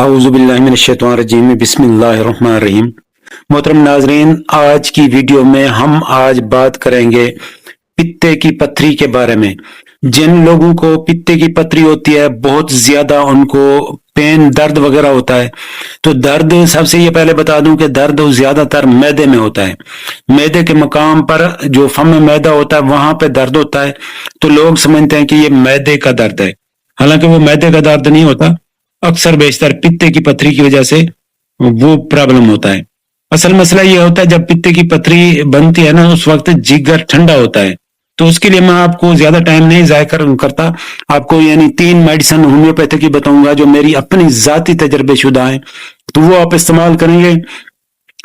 औज़ुबिल्लाहिमिनश्शैतानिर्रजीम बिस्मिल्लाहिर्रहमानिर्रहीम। मोहतरम नाजरीन, आज की वीडियो में हम आज बात करेंगे पित्ते की पथरी के बारे में। जिन लोगों को पित्ते की पथरी होती है, बहुत ज्यादा उनको पेन दर्द वगैरह होता है, तो दर्द सबसे ये पहले बता दूं कि दर्द ज्यादातर मैदे में होता है। मैदे के मकाम पर जो फम में मैदा होता है वहां पे दर्द होता है, तो लोग समझते हैं कि ये मैदे का दर्द है, हालांकि वो मैदे का दर्द नहीं होता। अक्सर बेशतर पित्ते की पथरी की वजह से वो प्रॉब्लम होता है। असल मसला ये होता है, जब पित्ते की पथरी बनती है ना, उस वक्त जिगर ठंडा होता है। तो उसके लिए मैं आपको ज्यादा टाइम नहीं जाया करता, आपको यानी 3 मेडिसिन होम्योपैथी की बताऊंगा जो मेरी अपनी जाती तजर्बे शुदा है, तो वो आप इस्तेमाल करेंगे,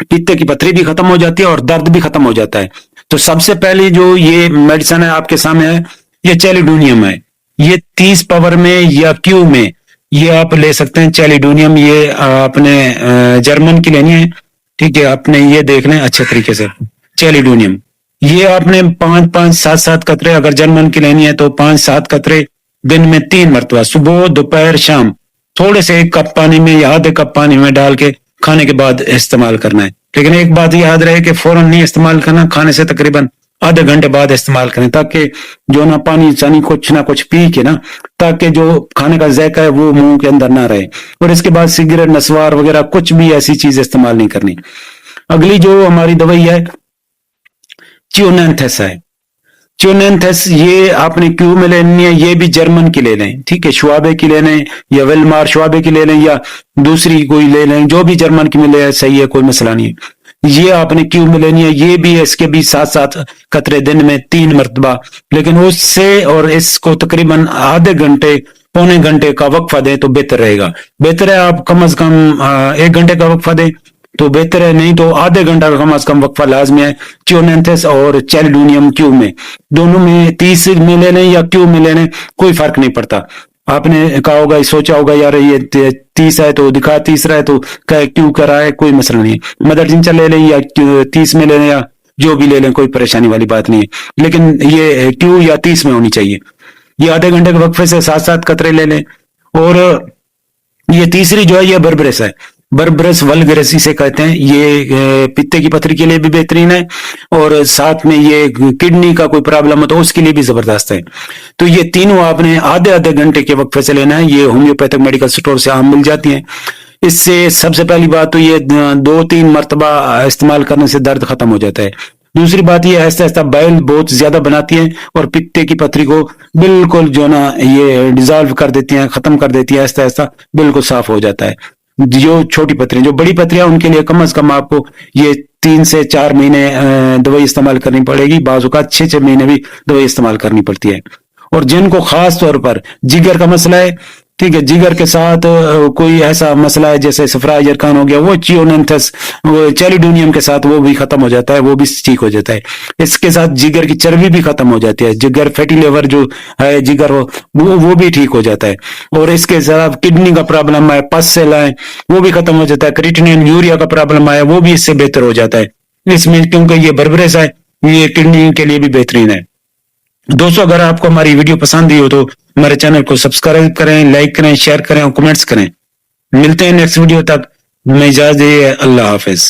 पित्ते की पथरी भी खत्म हो जाती है और दर्द भी खत्म हो जाता है। तो सबसे पहले जो ये मेडिसिन है आपके सामने है, ये चैलिडोनियम है। ये 30 पावर में या क्यू में ये आप ले सकते हैं। चैलिडोनियम ये आपने जर्मन की लेनी है, ठीक है, आपने ये देख लें अच्छे तरीके से। चैलिडोनियम ये आपने 5-5, 7-7 कतरे, अगर जर्मन की लेनी है तो 5-7 कतरे दिन में 3 मरतबा, सुबह दोपहर शाम, थोड़े से 1 कप पानी में या आधे कप पानी में डाल के खाने के बाद इस्तेमाल करना है। लेकिन एक बात याद रहे कि फौरन नहीं इस्तेमाल करना, खाने से तकरीबन आधे घंटे बाद इस्तेमाल करें, ताकि जो ना पानी चानी कुछ ना कुछ पी के ना, ताकि जो खाने का जायका है वो मुंह के अंदर ना रहे। और इसके बाद सिगरेट, नस्वार वगैरह कुछ भी ऐसी चीज इस्तेमाल नहीं करनी। अगली जो हमारी दवाई है च्योनेंथस है। च्योनेंथस ये आपने क्यू में लेनी है, ये भी जर्मन की ले लें, ठीक है, श्वाबे की ले लें या वेलमार श्वाबे की ले लें या दूसरी कोई ले लें, जो भी जर्मन की मिले सही है, कोई मसला नहीं है। ये आपने क्यू में लेनी है, ये भी इसके भी 7-7 कतरे दिन में 3 मरतबा, लेकिन उससे और इसको तकरीबन आधे घंटे पौने घंटे का वक्फा दें तो बेहतर रहेगा। बेहतर है आप कम से कम 1 घंटे का वक्फा दें तो बेहतर है, नहीं तो आधे घंटा का कम से कम वक्फा लाजमी है। च्योनेंथस और चैलिडोनियम क्यू में, दोनों में 30 में ले लें या क्यू में ले लें, कोई फर्क नहीं पड़ता। आपने कहा होगा, सोचा होगा यार ये 30 है तो दिखा 30 है तो क्यों करा है, कोई मसला नहीं है। मदर टिंचर ले लें या 30 में ले लें या जो भी ले लें, कोई परेशानी वाली बात नहीं है, लेकिन ये क्यू या 30 में होनी चाहिए। ये आधे घंटे के वक्फे से 7-7 कतरे ले लें। और ये तीसरी जो है ये बर्बरस है, बर्बरस वल्गरस इसे कहते हैं। ये पित्ते की पथरी के लिए भी बेहतरीन है और साथ में ये किडनी का कोई प्रॉब्लम हो तो उसके लिए भी जबरदस्त है। तो ये तीनों आपने आधे आधे घंटे के वक्फे से लेना है। ये होम्योपैथिक मेडिकल स्टोर से आम मिल जाती हैं। इससे सबसे पहली बात तो ये 2-3 मरतबा इस्तेमाल करने से दर्द खत्म हो जाता है। दूसरी बात ये आहिस्ता आहिस्ता बैल बहुत ज्यादा बनाती है और पित्ते की पथरी को बिल्कुल जो ना ये डिजॉल्व कर देती है, खत्म कर देती है, आहिस्ता आहिस्ता बिल्कुल साफ हो जाता है। जो छोटी पथरी, जो बड़ी पथरियां, उनके लिए कम से कम आपको ये 3 से 4 महीने दवाई इस्तेमाल करनी पड़ेगी, बाजू का 6-6 महीने भी दवाई इस्तेमाल करनी पड़ती है। और जिनको खास तौर पर जिगर का मसला है, ठीक है, जिगर के साथ कोई ऐसा मसला है जैसे सफरा जरखान हो गया, वो च्योनेंथस चैलिडोनियम के साथ वो भी खत्म हो जाता है, वो भी ठीक हो जाता है। इसके साथ जिगर की चर्बी भी खत्म हो जाती है, जिगर फैटी लिवर जो है जिगर वो भी ठीक हो जाता है। और इसके साथ किडनी का प्रॉब्लम है, पस सेल है, वो भी खत्म हो जाता है। क्रिएटिनिन यूरिया का प्रॉब्लम है, वो भी इससे बेहतर हो जाता है इसमें, क्योंकि ये बर्बरस है, ये किडनी के लिए भी बेहतरीन है। दोस्तों, अगर आपको हमारी वीडियो पसंद आई हो तो हमारे चैनल को सब्सक्राइब करें, लाइक करें, शेयर करें और कमेंट्स करें। मिलते हैं नेक्स्ट वीडियो तक, मैं इजाजत दे, अल्लाह हाफिज।